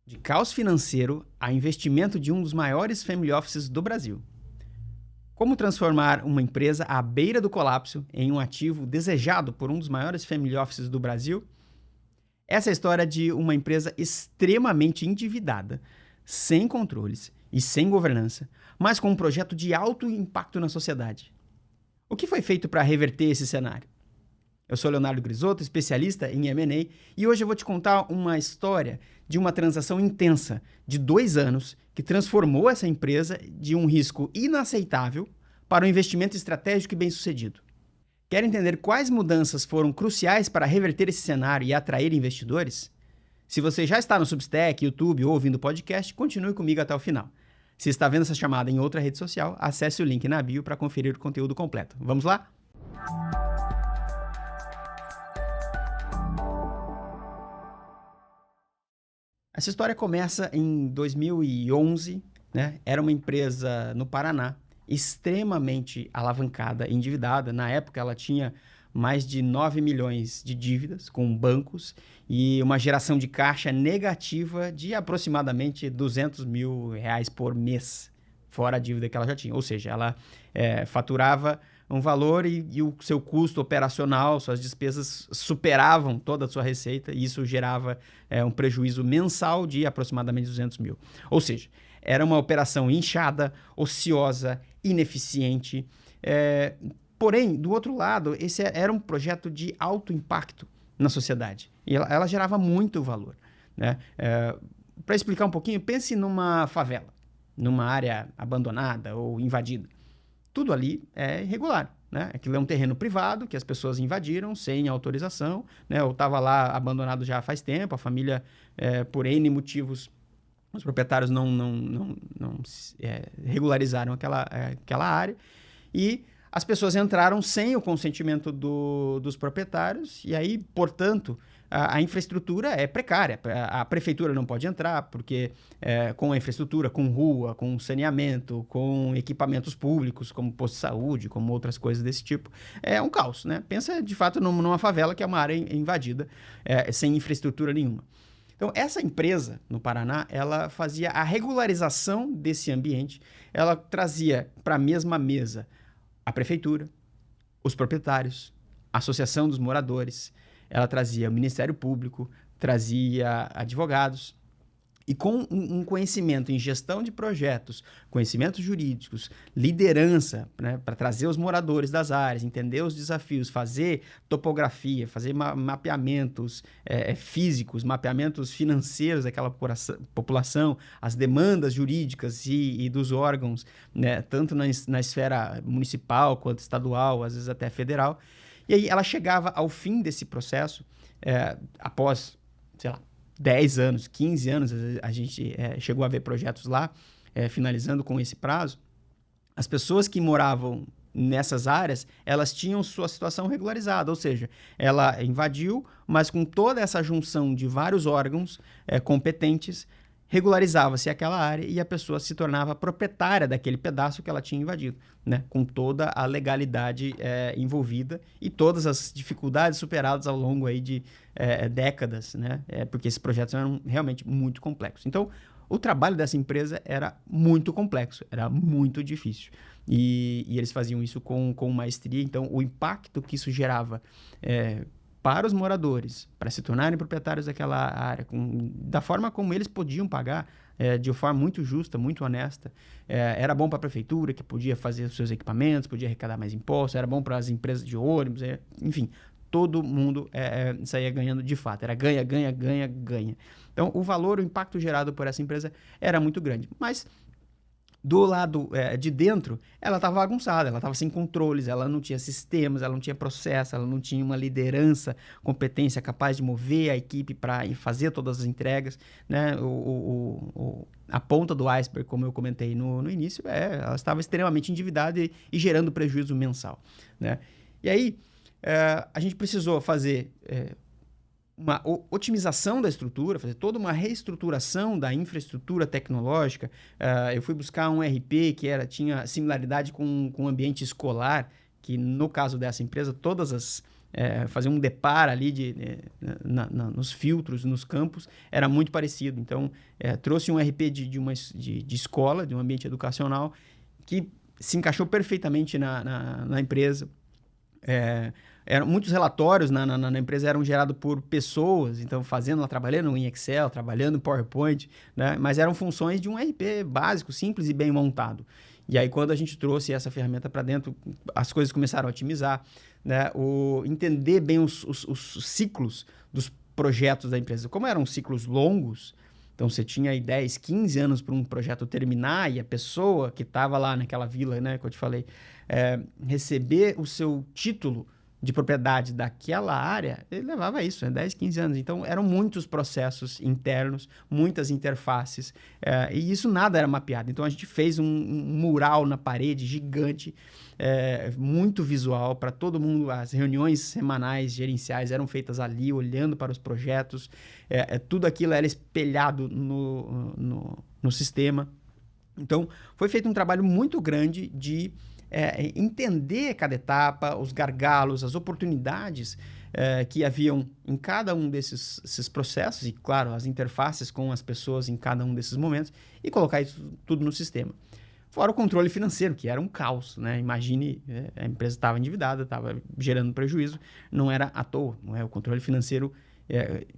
De caos financeiro a investimento de um dos maiores family offices do Brasil. Como transformar uma empresa à beira do colapso em um ativo desejado por um dos maiores family offices do Brasil? Essa é a história de uma empresa extremamente endividada, sem controles e sem governança, mas com um projeto de alto impacto na sociedade. O que foi feito para reverter esse cenário? Eu sou Leonardo Grisotto, especialista em M&A, e hoje eu vou te contar uma história de uma transação intensa de 2 anos que transformou essa empresa de um risco inaceitável para um investimento estratégico e bem-sucedido. Quer entender quais mudanças foram cruciais para reverter esse cenário e atrair investidores? Se você já está no Substack, YouTube ou ouvindo o podcast, continue comigo até o final. Se está vendo essa chamada em outra rede social, acesse o link na bio para conferir o conteúdo completo. Vamos lá? Essa história começa em 2011, né? Era uma empresa no Paraná, extremamente alavancada, endividada. Na época, ela tinha mais de 9 milhões de dívidas com bancos e uma geração de caixa negativa de aproximadamente R$200 mil por mês, fora a dívida que ela já tinha. Ou seja, ela faturava um valor e o seu custo operacional, suas despesas superavam toda a sua receita e isso gerava um prejuízo mensal de aproximadamente 200 mil. Ou seja, era uma operação inchada, ociosa, ineficiente. Porém, do outro lado, esse era um projeto de alto impacto na sociedade e ela gerava muito valor, né? Para explicar um pouquinho, pense numa favela, numa área abandonada ou invadida. Tudo ali é irregular, né? Aquilo é um terreno privado que as pessoas invadiram sem autorização, né? Ou estava lá abandonado já faz tempo, a família, por N motivos, os proprietários não regularizaram aquela área e as pessoas entraram sem o consentimento dos proprietários e aí, portanto, a infraestrutura é precária. A prefeitura não pode entrar porque com a infraestrutura, com rua, com saneamento, com equipamentos públicos, como posto de saúde, como outras coisas desse tipo, é um caos, né? Pensa, de fato, numa favela que é uma área invadida, sem infraestrutura nenhuma. Então, essa empresa no Paraná, ela fazia a regularização desse ambiente, ela trazia para a mesma mesa a prefeitura, os proprietários, a associação dos moradores, ela trazia o Ministério Público, trazia advogados e com um conhecimento em gestão de projetos, conhecimentos jurídicos, liderança, né, para trazer os moradores das áreas, entender os desafios, fazer topografia, fazer mapeamentos físicos, mapeamentos financeiros daquela população, as demandas jurídicas e dos órgãos, né, tanto na esfera municipal quanto estadual, às vezes até federal. E aí ela chegava ao fim desse processo, após, sei lá, 10 anos, 15 anos, a gente chegou a ver projetos lá, finalizando com esse prazo. As pessoas que moravam nessas áreas, elas tinham sua situação regularizada, ou seja, ela invadiu, mas com toda essa junção de vários órgãos competentes, regularizava-se aquela área e a pessoa se tornava proprietária daquele pedaço que ela tinha invadido, né? Com toda a legalidade envolvida e todas as dificuldades superadas ao longo aí de décadas, né? Porque esses projetos eram realmente muito complexos. Então, o trabalho dessa empresa era muito complexo, era muito difícil. E eles faziam isso com maestria. Então, o impacto que isso gerava para os moradores, para se tornarem proprietários daquela área, da forma como eles podiam pagar, de forma muito justa, muito honesta. Era bom para a prefeitura, que podia fazer os seus equipamentos, podia arrecadar mais impostos, era bom para as empresas de ônibus, enfim, todo mundo saía ganhando de fato. Era ganha, ganha, ganha, ganha. Então, o valor, o impacto gerado por essa empresa era muito grande. Mas do lado de dentro, ela estava bagunçada, ela estava sem controles, ela não tinha sistemas, ela não tinha processo, ela não tinha uma liderança, competência capaz de mover a equipe para fazer todas as entregas, né? A ponta do iceberg, como eu comentei no início, ela estava extremamente endividada e gerando prejuízo mensal, né? E aí, a gente precisou fazer uma otimização da estrutura, fazer toda uma reestruturação da infraestrutura tecnológica. Eu fui buscar um RP que tinha similaridade com o ambiente escolar, que no caso dessa empresa, todas as fazer um deparo ali nos filtros, nos campos, era muito parecido. Então, trouxe um RP de escola, de um ambiente educacional, que se encaixou perfeitamente na empresa. Muitos relatórios na empresa eram gerados por pessoas, então trabalhando em Excel, trabalhando em PowerPoint, né? Mas eram funções de um RP básico, simples e bem montado. E aí, quando a gente trouxe essa ferramenta para dentro, as coisas começaram a otimizar, né? Entender bem os ciclos dos projetos da empresa. Como eram ciclos longos, então você tinha aí 10, 15 anos para um projeto terminar e a pessoa que estava lá naquela vila, né, que eu te falei, receber o seu título de propriedade daquela área, ele levava isso, 10, 15 anos. Então, eram muitos processos internos, muitas interfaces, e isso nada era mapeado. Então, a gente fez um mural na parede gigante, muito visual para todo mundo. As reuniões semanais, gerenciais eram feitas ali, olhando para os projetos. Tudo aquilo era espelhado no sistema. Então, foi feito um trabalho muito grande de entender cada etapa, os gargalos, as oportunidades que haviam em cada um desses processos e, claro, as interfaces com as pessoas em cada um desses momentos e colocar isso tudo no sistema. Fora o controle financeiro, que era um caos, né? Imagine, a empresa estava endividada, estava gerando prejuízo, não era à toa, não é? O controle financeiro,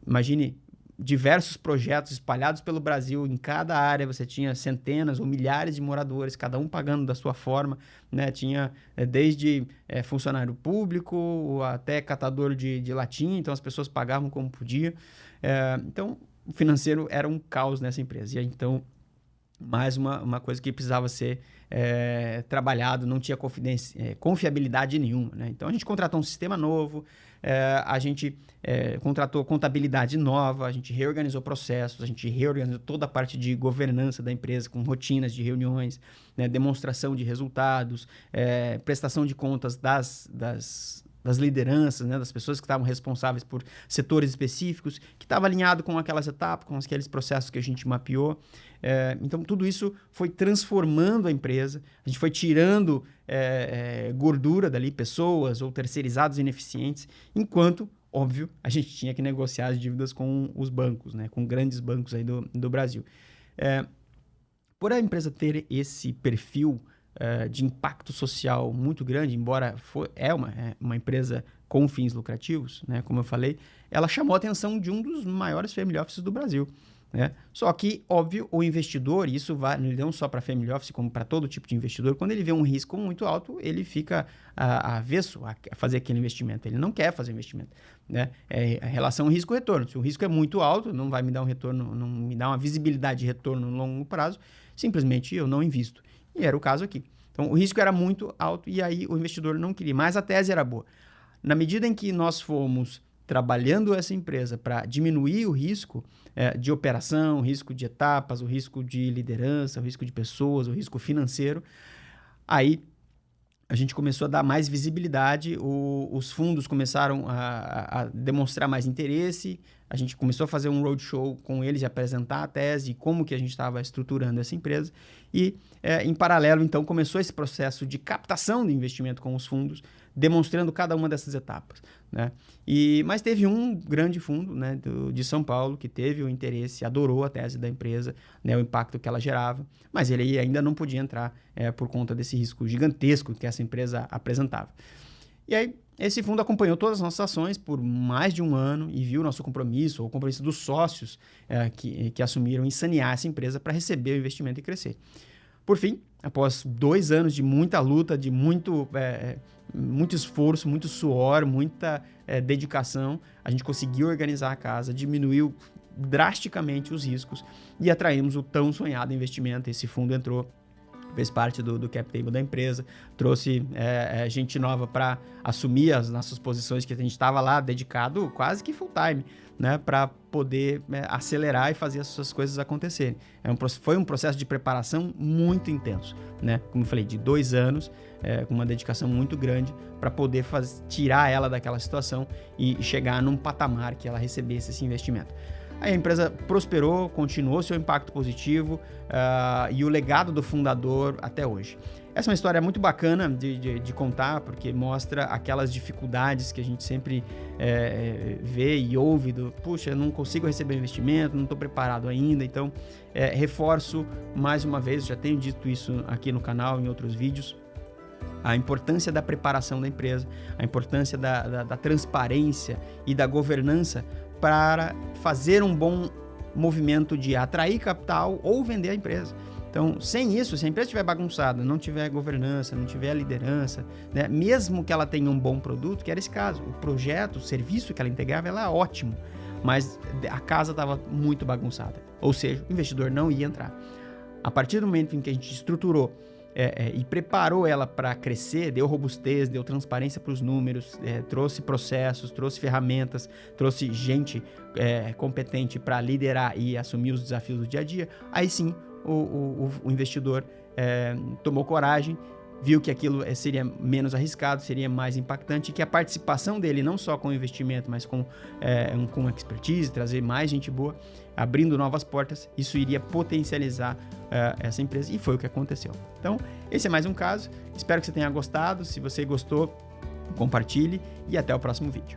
imagine diversos projetos espalhados pelo Brasil, em cada área você tinha centenas ou milhares de moradores, cada um pagando da sua forma, né? Tinha desde funcionário público até catador de latinha, então as pessoas pagavam como podia. Então, o financeiro era um caos nessa empresa. E então, mais uma coisa que precisava ser trabalhado, não tinha confiabilidade nenhuma, né? Então, a gente contratou um sistema novo, a gente contratou contabilidade nova, a gente reorganizou processos, a gente reorganizou toda a parte de governança da empresa, com rotinas de reuniões, né, demonstração de resultados, prestação de contas das lideranças, né, das pessoas que estavam responsáveis por setores específicos, que estava alinhado com aquelas etapas, com aqueles processos que a gente mapeou. Então, tudo isso foi transformando a empresa, a gente foi tirando gordura dali, pessoas ou terceirizados ineficientes, enquanto, óbvio, a gente tinha que negociar as dívidas com os bancos, né, com grandes bancos aí do Brasil. Por a empresa ter esse perfil de impacto social muito grande, embora uma empresa com fins lucrativos, né, como eu falei, ela chamou a atenção de um dos maiores family offices do Brasil, né? Só que, óbvio, o investidor, e isso vale não só para family office, como para todo tipo de investidor, quando ele vê um risco muito alto, ele fica avesso a fazer aquele investimento. Ele não quer fazer investimento, né? A relação risco-retorno. Se o risco é muito alto, não vai me dar um retorno, não me dá uma visibilidade de retorno no longo prazo, simplesmente eu não invisto. E era o caso aqui. Então, o risco era muito alto e aí o investidor não queria, mas a tese era boa. Na medida em que nós fomos trabalhando essa empresa para diminuir o risco de operação, o risco de etapas, o risco de liderança, o risco de pessoas, o risco financeiro, aí a gente começou a dar mais visibilidade, os fundos começaram a demonstrar mais interesse, a gente começou a fazer um roadshow com eles e apresentar a tese e como que a gente estava estruturando essa empresa. E, em paralelo, então, começou esse processo de captação de investimento com os fundos, demonstrando cada uma dessas etapas, né? Mas teve um grande fundo, né, de São Paulo que teve o interesse, adorou a tese da empresa, né, o impacto que ela gerava, mas ele ainda não podia entrar por conta desse risco gigantesco que essa empresa apresentava. E aí, esse fundo acompanhou todas as nossas ações por mais de um ano e viu nosso compromisso, ou o compromisso dos sócios que assumiram em sanear essa empresa para receber o investimento e crescer. Por fim, após 2 anos de muita luta, de muito esforço, muito suor, muita dedicação, a gente conseguiu organizar a casa, diminuiu drasticamente os riscos e atraímos o tão sonhado investimento. Esse fundo entrou, fez parte do cap table da empresa, trouxe gente nova para assumir as nossas posições, que a gente estava lá dedicado quase que full time, né, para poder acelerar e fazer essas coisas acontecerem. Foi um processo de preparação muito intenso, né? Como eu falei, de 2 anos, com uma dedicação muito grande para poder tirar ela daquela situação e chegar num patamar que ela recebesse esse investimento. Aí a empresa prosperou, continuou seu impacto positivo e o legado do fundador até hoje. Essa é uma história muito bacana de contar, porque mostra aquelas dificuldades que a gente sempre vê e ouve puxa, eu não consigo receber investimento, não estou preparado ainda. Então, reforço mais uma vez, já tenho dito isso aqui no canal, em outros vídeos, a importância da preparação da empresa, a importância da transparência e da governança para fazer um bom movimento de atrair capital ou vender a empresa. Então, sem isso, se a empresa estiver bagunçada, não tiver governança, não tiver liderança, né, mesmo que ela tenha um bom produto, que era esse caso, o projeto, o serviço que ela integrava, ela é ótimo, mas a casa estava muito bagunçada, ou seja, o investidor não ia entrar. A partir do momento em que a gente estruturou e preparou ela para crescer, deu robustez, deu transparência para os números, trouxe processos, trouxe ferramentas, trouxe gente competente para liderar e assumir os desafios do dia a dia, aí sim o investidor tomou coragem, viu que aquilo seria menos arriscado, seria mais impactante, e que a participação dele, não só com o investimento, mas com expertise, trazer mais gente boa, abrindo novas portas, isso iria potencializar essa empresa, e foi o que aconteceu. Então, esse é mais um caso, espero que você tenha gostado. Se você gostou, compartilhe e até o próximo vídeo.